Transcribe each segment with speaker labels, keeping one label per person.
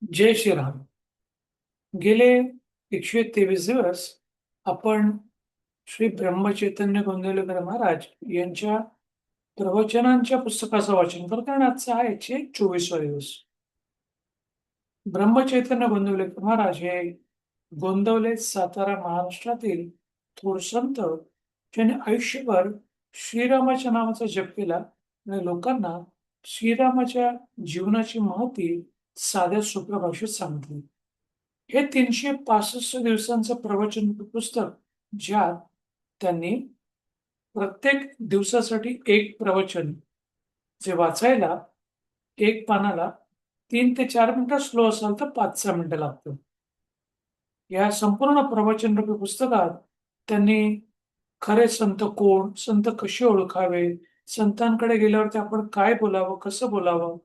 Speaker 1: जय श्रीराम. गेले 123 दिवस आपण श्री ब्रह्मचैतन्य गोंदवलेकर महाराज यांच्या प्रवचनांच्या पुस्तकाचं वाचन करतो आणि आजचा आहे 124वा दिवस. ब्रह्मचैतन्य गोंदवलेकर महाराज हे गोंदवले, सातारा, महाराष्ट्रातील थोर संत ज्यांनी आयुष्यभर श्रीरामाच्या नावाचा जप केला आणि लोकांना श्रीरामाच्या जीवनाची महती साध्या सोप्या भाषेत सांगितली. हे 365 दिवसांचं प्रवचन पुस्तक, ज्यात त्यांनी प्रत्येक दिवसासाठी एक प्रवचन, जे वाचायला एक पानाला 3 ते 4 मिनिटं, स्लो असाल तर 5-6 मिनिटं लागतं. या संपूर्ण प्रवचन रूपी पुस्तकात त्यांनी खरे संत कोण, संत कसे ओळखावे, संतांकडे गेल्यावरती आपण काय बोलावं, कसं बोलावं,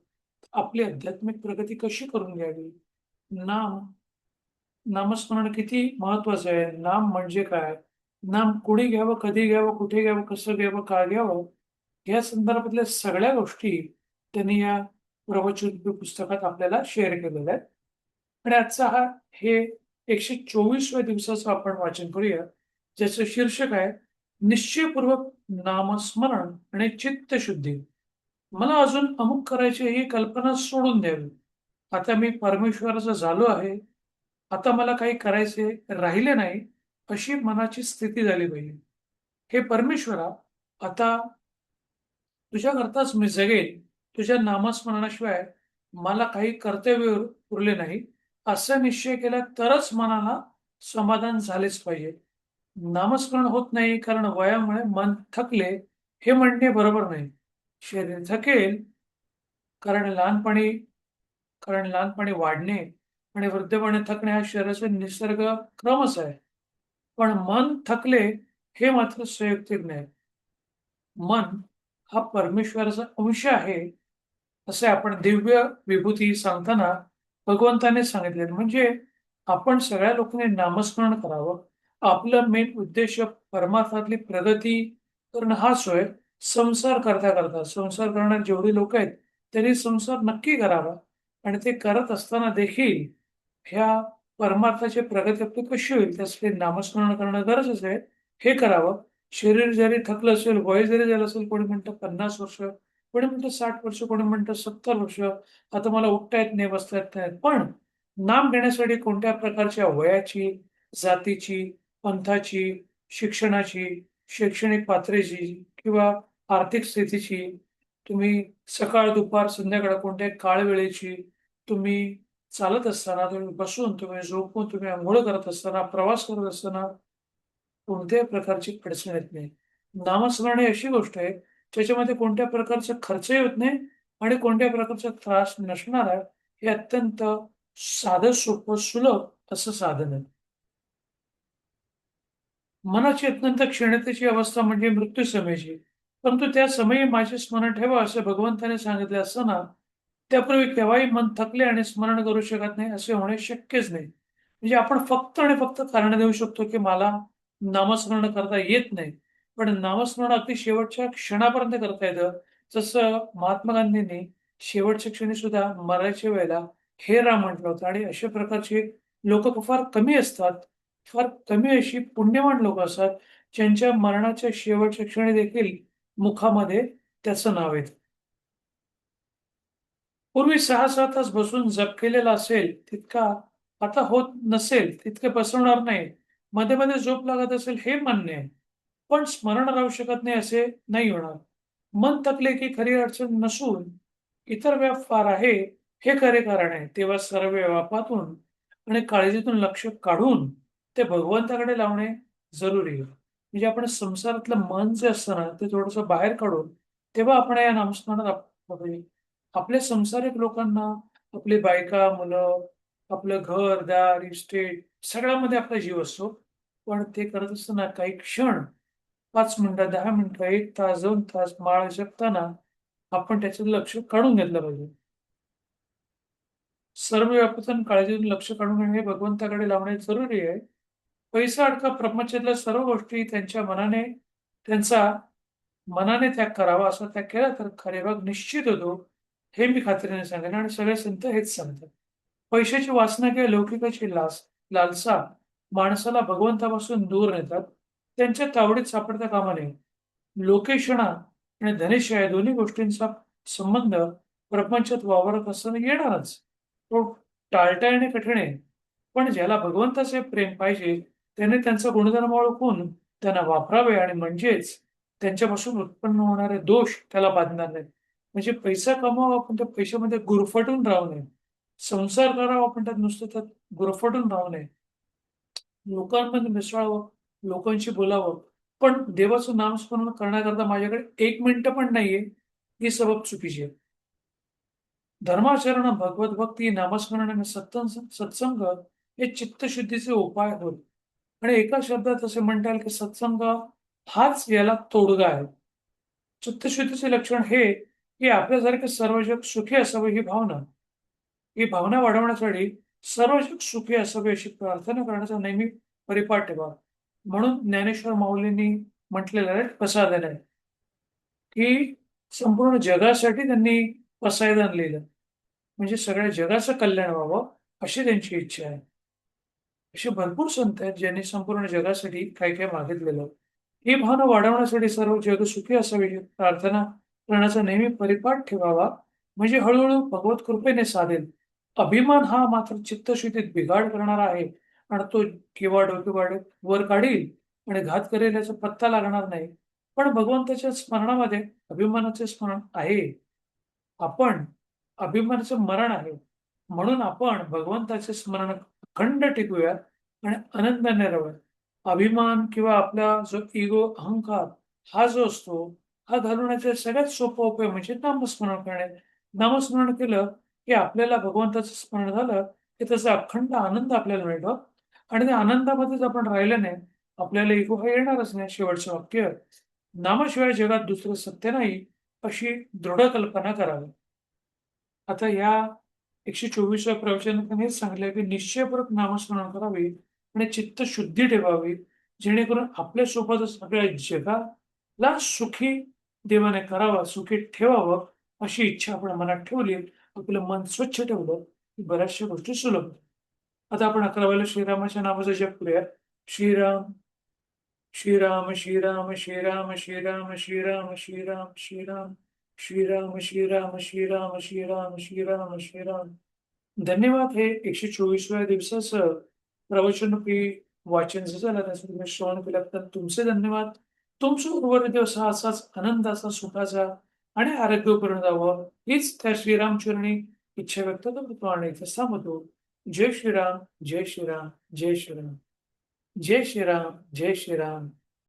Speaker 1: आपली आध्यात्मिक प्रगती कशी करून घ्यावी, नाम नामस्मरण किती महत्वाचं आहे, नाम म्हणजे काय, नाम कुणी घ्यावं, कधी घ्यावं, कुठे घ्यावं, कसं घ्यावं, काय घ्यावं, या संदर्भातल्या सगळ्या गोष्टी त्यांनी या प्रवचन पुस्तकात आपल्याला शेअर केलेल्या आहेत. आणि आजचा हे 124व्या दिवसाचं आपण वाचन करूया, ज्याचं शीर्षक आहे निश्चयपूर्वक नामस्मरण आणि चित्तशुद्धी. मला अजून अमुक करायचे ही कल्पना सोडून द्यावी. आता मी परमेश्वराचा झालो आहे. आता मला काही करायचे राहिले नाही, अशी मनाची स्थिती झाली पाहिजे. हे परमेश्वरा, आता तुझ्याकरताच मी जगेन. तुझ्या नामस्मरणाशिवाय मला काही कर्तव्य उरले नाही, असा निश्चय केला तरच मनाला समाधान झालेच पाहिजे. नामस्मरण होत नाही कारण वयामुळे मन थकले, हे म्हणणे बरोबर नाही. शरीर थकेल कारण लहानपणी कारण लहानपणी वाढणे आणि वृद्धपणे थकणे हा शरीराचा निसर्ग क्रमच आहे. पण मन थकले हे मात्र संयुक्तिक नाही. मन हा परमेश्वराचा अंश आहे, असे आपण दिव्य विभूती सांगताना भगवंताने सांगितले. म्हणजे आपण सगळ्या लोकांनी नामस्मरण करावं. आपलं मेन उद्देश परमार्थातली प्रगती करणं हाच होय. संसार करता करता, संसार करणारे जेवढी लोक आहेत त्यांनी संसार नक्की करावा, आणि ते करत असताना देखील ह्या परमार्थाची प्रगती आपली कशी होईल त्यासाठी नामस्मरण करणं गरजेचं आहे. हे करावं. शरीर जरी थकलं असेल, वय जरी झालं असेल, कोणी म्हणतं 50 वर्ष, कोणी म्हणतं 60 वर्ष, कोणी म्हणतं 70 वर्ष, आता मला उठता येत नाही, बसता येत नाही, पण नाम घेण्यासाठी कोणत्या प्रकारच्या वयाची, जातीची, पंथाची, शिक्षणाची, शैक्षणिक पात्रतेची किंवा आर्थिक स्थितीची, तुम्ही सकाळ, दुपार, संध्याकाळ कोणत्याही काळ वेळेची, तुम्ही चालत असताना, तुम्ही बसून, तुम्ही झोपून, तुम्ही आंघोळ करत असताना, प्रवास करत असताना कोणत्याही प्रकारची अडचण येत नाही. नामस्मरण ही अशी गोष्ट आहे ज्याच्यामध्ये कोणत्या प्रकारचा खर्चही होत नाही आणि कोणत्या प्रकारचा त्रास नसणार आहे. हे अत्यंत साधं, सोपं, सुलभ असं साधन आहे. मनाची अत्यंत क्षीणतेची अवस्था म्हणजे मृत्यू समयची. परंतु त्या समयी माझे स्मरण ठेवा असे भगवंताने सांगितले असताना त्यापूर्वी केव्हाही मन थकले आणि स्मरण करू शकत नाही असे होणे शक्यच नाही. म्हणजे आपण फक्त आणि फक्त कारण देऊ शकतो की मला नामस्मरण करता येत नाही, पण नामस्मरण अगदी शेवटच्या क्षणापर्यंत करता येतं. जसं महात्मा गांधींनी शेवटच्या क्षणी सुद्धा मरायच्या वेळेला हे राम म्हटलं होतं. आणि अशा प्रकारची लोक फार कमी असतात. फार कमी अशी पुण्यवान लोक असतात ज्यांच्या मरणाच्या शेवटच्या क्षणी देखील मुखामध्ये त्याचं नाव येतं. पूर्वी 6-6 तास बसून जप केलेला असेल तितका आता होत नसेल तितके बसवणार नाही. मध्ये मध्ये झोप लागत असेल हे मान्य आहे, पण स्मरण राहू शकत नाही असे नाही होणार. मन थकले की खरी अडचण नसून इतर व्याप फार आहे, हे खरे कारण आहे. तेव्हा सर्व व्यापातून आणि काळजीतून लक्ष काढून ते भगवंताकडे लावणे जरुरी आहे. म्हणजे आपण संसारातलं मन जे असतं ना, ते थोडंसं बाहेर काढून तेव्हा आपण या नामस्मरणात आपल्या संसारिक लोकांना, आपली बायका, मुलं, आपलं घर-दार, इस्टेट सगळ्यामध्ये आपला जीव असतो. पण ते करत असताना काही क्षण, 5 मिनिटं, 10 मिनिटं, 1 तास, 2 तास माळ जपताना आपण त्याच्यात लक्ष काढून घेतलं पाहिजे. सर्व व्यापून काळजीतून लक्ष काढून घेणे हे भगवंताकडे लावणे जरुरी आहे. पैसा अडका प्रपंचातल्या सर्व गोष्टी त्यांचा मनाने त्याग करावा. असा त्याग केला तर खरे भाग निश्चित होतो, हे मी खात्रीने सांगेन आणि सगळे संत हेच सांगतात. पैशाची वासना किंवा लौकिकाची लालसा माणसाला भगवंतापासून दूर नेतात. त्यांच्या तावडीत सापडता कामा नये. लोकेशणा आणि धनेश या दोन्ही गोष्टींचा संबंध प्रपंचात वावरत असताना येणारच. तो टाळटाळणे कठीण आहे. पण ज्याला भगवंताचे प्रेम पाहिजे त्याने त्यांचा गुणधर्म ओळखून त्यांना वापरावे आणि म्हणजेच त्यांच्यापासून उत्पन्न होणारे दोष त्याला बांधणार नाहीत. म्हणजे पैसा कमवावा पण त्या पैशामध्ये गुरफटून राहू नये. संसार करावा पण त्यात नुसतं त्यात गुरफटून राहू नये. लोकांमध्ये मिसळावं, लोकांशी बोलावं, पण देवाचं नामस्मरण करण्याकरता माझ्याकडे 1 मिनिटं पण नाहीये, ही सबब चुकीची आहे. धर्माचरण, भगवत भक्ती, नामस्मरण आणि सत्संग हे चित्तशुद्धीचे उपाय होत. आणि एका शब्दात असे म्हणता येईल की सत्संग हाच याला तोडगा आहे. चित्तशुद्धीचे लक्षण हे की आपल्यासारखे सर्व जग सुखी असावे ही भावना वाढवण्यासाठी सर्व जग सुखी असावे अशी प्रार्थना करण्याचा नेहमी परिपाठ ठेवा. म्हणून ज्ञानेश्वर माऊलींनी म्हटलेलं आहे पसायदान की संपूर्ण जगासाठी त्यांनी पसायदान लिहिलं. म्हणजे सगळ्या जगाचं कल्याण व्हावं अशी त्यांची इच्छा आहे. असे भरपूर संत आहेत ज्यांनी संपूर्ण जगासाठी काही काही मागितलेलं. ही भावना वाढवण्यासाठी सर्व जग सुखी असावे ही प्रार्थना करण्याचा नेहमी परिपाठ ठेवावा. म्हणजे हळूहळू भगवत कृपेने साधेल. अभिमान हा मात्र चित्तशुद्धीत बिघाड करणारा आहे आणि तो केव्हा डोके वर काढील आणि घात करेल याचा पत्ता लागणार नाही. पण भगवंताच्या स्मरणामध्ये अभिमानाचे स्मरण आहे. आपण अभिमानाचं मरण आहे. म्हणून आपण भगवंताचे स्मरण अखंड टिकवूयात आणि आनंदाने राहूयात. अभिमान किंवा आपला जो इगो, अहंकार हा जो असतो, हा घालवण्याचा सगळ्यात सोपा उपाय म्हणजे नामस्मरण करणे. नामस्मरण केलं की आपल्याला भगवंताचं स्मरण झालं की त्याचा अखंड आनंद आपल्याला मिळतो आणि त्या आनंदामध्येच आपण राहिल्याने आपल्याला इगो हा येणारच नाही. शेवटचं वाक्य, नामाशिवाय जगात दुसरं सत्य नाही, अशी दृढ कल्पना करावी. आता या 124व्या प्रवचनात त्यांनी हेच सांगितलं की निश्चयपूर्वक नामस्मरण करावे आणि चित्तशुद्धी ठेवावी, जेणेकरून आपल्यासोबतच सगळ्या जगाला सुखी देवाने करावा, सुखी ठेवावं अशी इच्छा आपण मनात ठेवली, आपलं मन स्वच्छ ठेवलं की बऱ्याचशा गोष्टी सुलभ होतात. आता आपण 11 श्रीरामाच्या नामाचा जप करूया. श्रीराम श्रीराम श्रीराम श्रीराम श्रीराम श्रीराम श्रीराम श्रीराम श्रीराम श्रीराम श्रीराम श्रीराम श्रीराम श्रीराम. धन्यवाद. हे 124व्या दिवसाचं प्रवचनरूपी वाचन जे झालं त्याचं तुम्ही श्रवण केलं तर तुमचे धन्यवाद. तुमचा उर्वरित दिवस हा असाच आनंदाचा, सुखाचा आणि आरोग्यपूर्ण जावं हीच त्या श्रीरामचरणी इच्छा व्यक्त करतो आणि इथं सांगतो. जय श्रीराम, जय श्रीराम, जय श्रीराम, जय श्रीराम, जय श्रीराम.